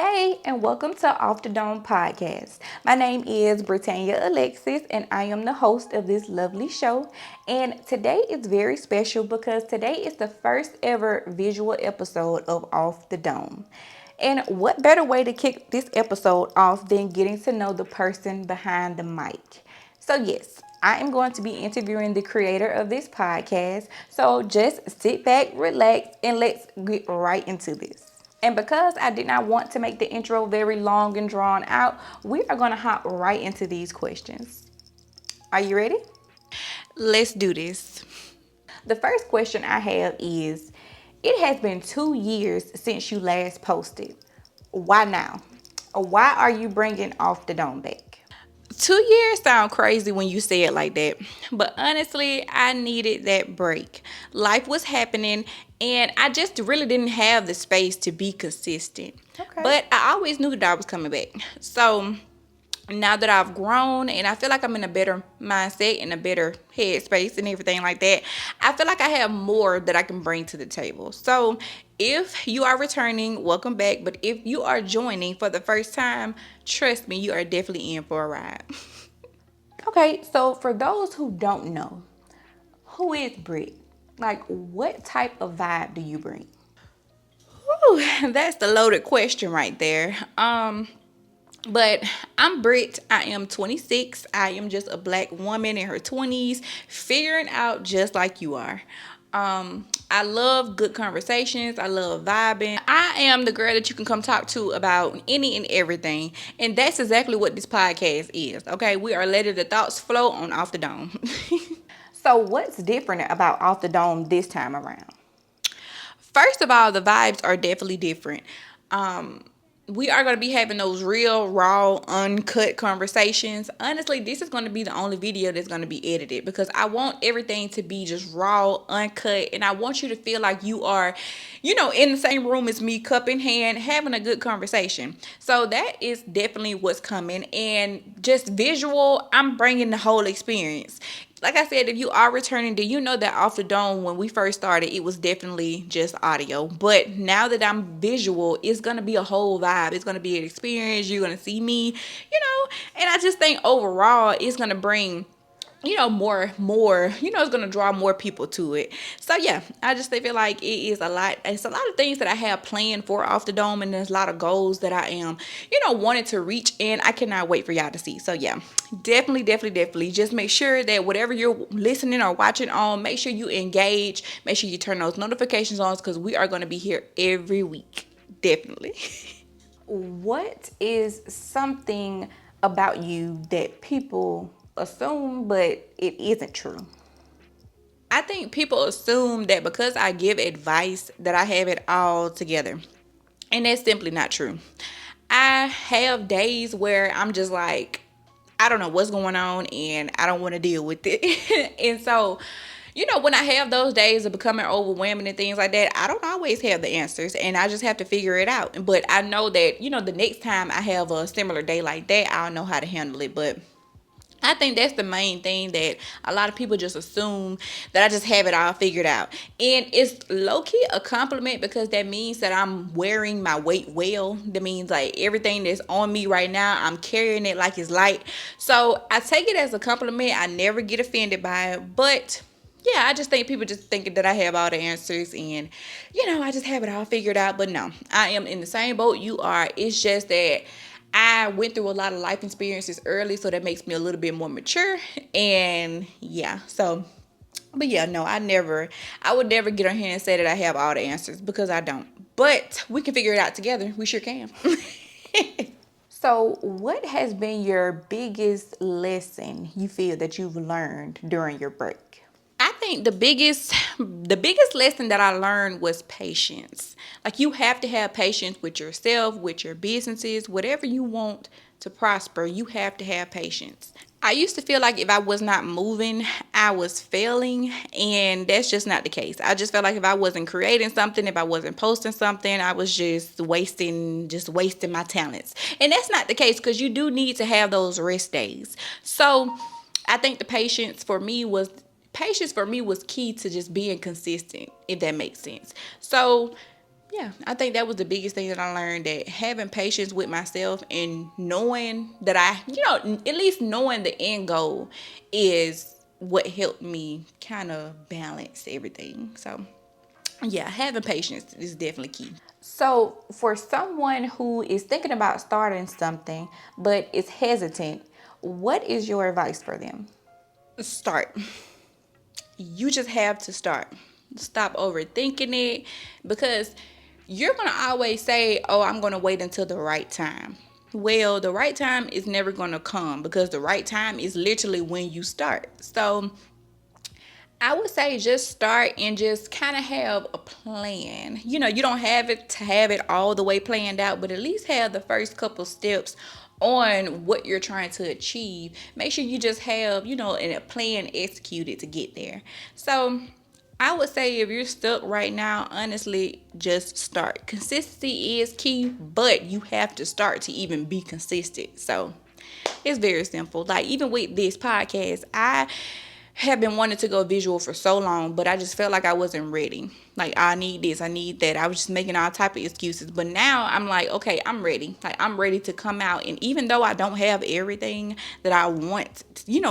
Hey, and welcome to Off the Dome podcast. My name is Britannia Alexis, and I am the host of this lovely show. And today is very special because today is the first ever visual episode of Off the Dome. And what better way to kick this episode off than getting to know the person behind the mic? So, yes, I am going to be interviewing the creator of this podcast. So, just sit back, relax, and let's get right into this. And because I did not want to make the intro very long and drawn out, we are going to hop right into these questions. Are you ready? Let's do this. The first question I have is, it has been 2 years since you last posted. Why now? Why are you bringing Off the Dome back? 2 years sound crazy when you say it like that, but honestly, I needed that break. Life was happening, and I just really didn't have the space to be consistent. Okay. But I always knew that I was coming back. So now that I've grown and I feel like I'm in a better mindset and a better headspace and everything like that, I feel like I have more that I can bring to the table. So if you are returning, welcome back. But if you are joining for the first time, trust me, you are definitely in for a ride. Okay, so for those who don't know, who is Brit? Like, what type of vibe do you bring? Whew, that's the loaded question right there. But I'm Britt. I am 26. I am just a black woman in her 20s, figuring out just like you are. I love good conversations. I love vibing. I am the girl that you can come talk to about any and everything. And that's exactly what this podcast is. Okay, we are letting the thoughts flow on Off the Dome. So what's different about Off the Dome this time around? First of all, the vibes are definitely different. We are going to be having those real, raw, uncut conversations. Honestly, this is going to be the only video that's going to be edited because I want everything to be just raw, uncut, and I want you to feel like you are, in the same room as me, cup in hand, having a good conversation. So that is definitely what's coming. And just visual, I'm bringing the whole experience. Like I said, if you are returning, do you know that Off the Dome, when we first started, it was definitely just audio. But now that I'm visual, it's going to be a whole vibe. It's going to be an experience. You're going to see me, and I just think overall it's going to bring more, it's going to draw more people to it. So yeah, I just feel like it is a lot. It's a lot of things that I have planned for Off the Dome, and there's a lot of goals that I am, wanting to reach, and I cannot wait for y'all to see. So yeah, definitely just make sure that whatever you're listening or watching on, make sure you engage, make sure you turn those notifications on, because we are going to be here every week. Definitely. What is something about you that people assume but it isn't true? I think people assume that because I give advice that I have it all together, and that's simply not true. I have days where I'm just like, I don't know what's going on and I don't want to deal with it. And so, when I have those days of becoming overwhelming and things like that, I don't always have the answers, and I just have to figure it out. But I know that, the next time I have a similar day like that, I'll know how to handle it. But I think that's the main thing, that a lot of people just assume that I just have it all figured out. And it's low-key a compliment, because that means that I'm wearing my weight well. That means like everything that's on me right now, I'm carrying it like it's light. So I take it as a compliment. I never get offended by it. But yeah, I just think people just thinking that I have all the answers and, I just have it all figured out. But no, I am in the same boat you are. It's just that I went through a lot of life experiences early, so that makes me a little bit more mature. And yeah, so, but yeah, no, I would never get on here and say that I have all the answers, because I don't. But we can figure it out together. We sure can. So what has been your biggest lesson you feel that you've learned during your break? I think the biggest lesson that I learned was patience. Like, you have to have patience with yourself, with your businesses, whatever you want to prosper, you have to have patience. I used to feel like if I was not moving, I was failing, and that's just not the case. I just felt like if I wasn't creating something, if I wasn't posting something, I was just wasting my talents. And that's not the case, because you do need to have those rest days. So I think the patience for me was key to just being consistent, if that makes sense. So Yeah, I think that was the biggest thing that I learned, that having patience with myself and knowing that at least knowing the end goal is what helped me kind of balance everything. So, yeah, having patience is definitely key. So, for someone who is thinking about starting something but is hesitant, what is your advice for them? Start. You just have to start. Stop overthinking it, because you're going to always say, "Oh, I'm going to wait until the right time." Well, the right time is never going to come, because the right time is literally when you start. So, I would say just start and just kind of have a plan. You don't have it to have it all the way planned out, but at least have the first couple steps on what you're trying to achieve. Make sure you just have, a plan executed to get there. So, I would say if you're stuck right now, honestly, just start. Consistency is key, but you have to start to even be consistent. So, it's very simple. Like, even with this podcast, I have been wanting to go visual for so long, but I just felt like I wasn't ready. Like, I need this, I need that. I was just making all type of excuses. But now I'm like, okay, I'm ready. Like, I'm ready to come out. And even though I don't have everything that I want,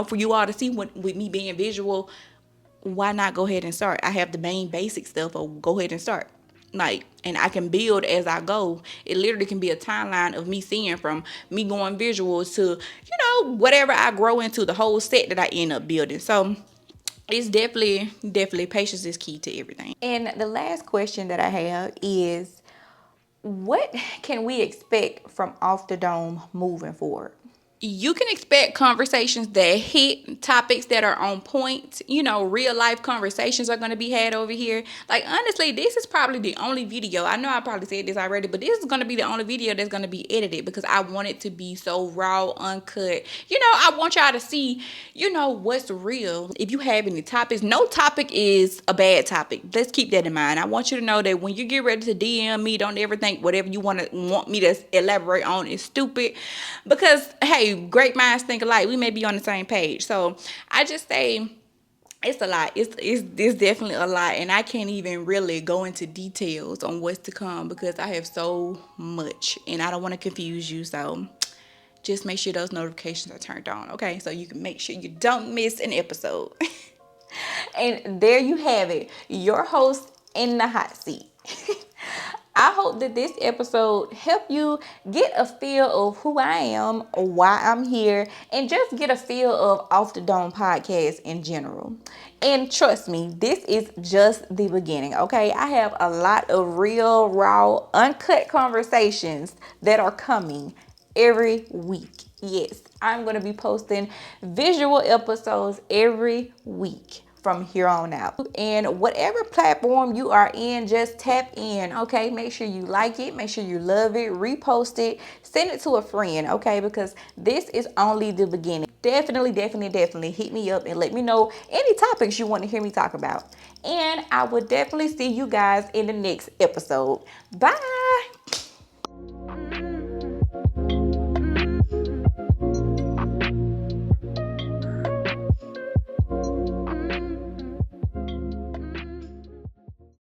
for you all to see with me being visual, why not go ahead and start? I have the main basic stuff, or go ahead and start. Like, and I can build as I go. It literally can be a timeline of me seeing from me going visuals to, whatever I grow into, the whole set that I end up building. So it's definitely patience is key to everything. And the last question that I have is, what can we expect from Off the Dome moving forward? You can expect conversations that hit topics that are on point. Real life conversations are going to be had over here. Like, honestly, this is probably the only video. I know I probably said this already, but this is going to be the only video that's going to be edited, because I want it to be so raw, uncut. I want y'all to see, what's real. If you have any topics, no topic is a bad topic. Let's keep that in mind. I want you to know that when you get ready to DM me, don't ever think whatever you want me to elaborate on is stupid, because, hey, great minds think alike. We may be on the same page. So I just say, it's a lot. It's definitely a lot, and I can't even really go into details on what's to come, because I have so much and I don't want to confuse you. So just make sure those notifications are turned on, okay? So you can make sure you don't miss an episode. And there you have it, your host in the hot seat. I hope that this episode helped you get a feel of who I am, why I'm here, and just get a feel of Off the Dome podcast in general. And trust me, this is just the beginning, okay? I have a lot of real, raw, uncut conversations that are coming every week. Yes, I'm going to be posting visual episodes every week from here on out. And whatever platform you are in, just tap in, okay? Make sure you like it, make sure you love it, repost it, send it to a friend, okay? Because this is only the beginning. Definitely hit me up and let me know any topics you want to hear me talk about. And I will definitely see you guys in the next episode. Bye.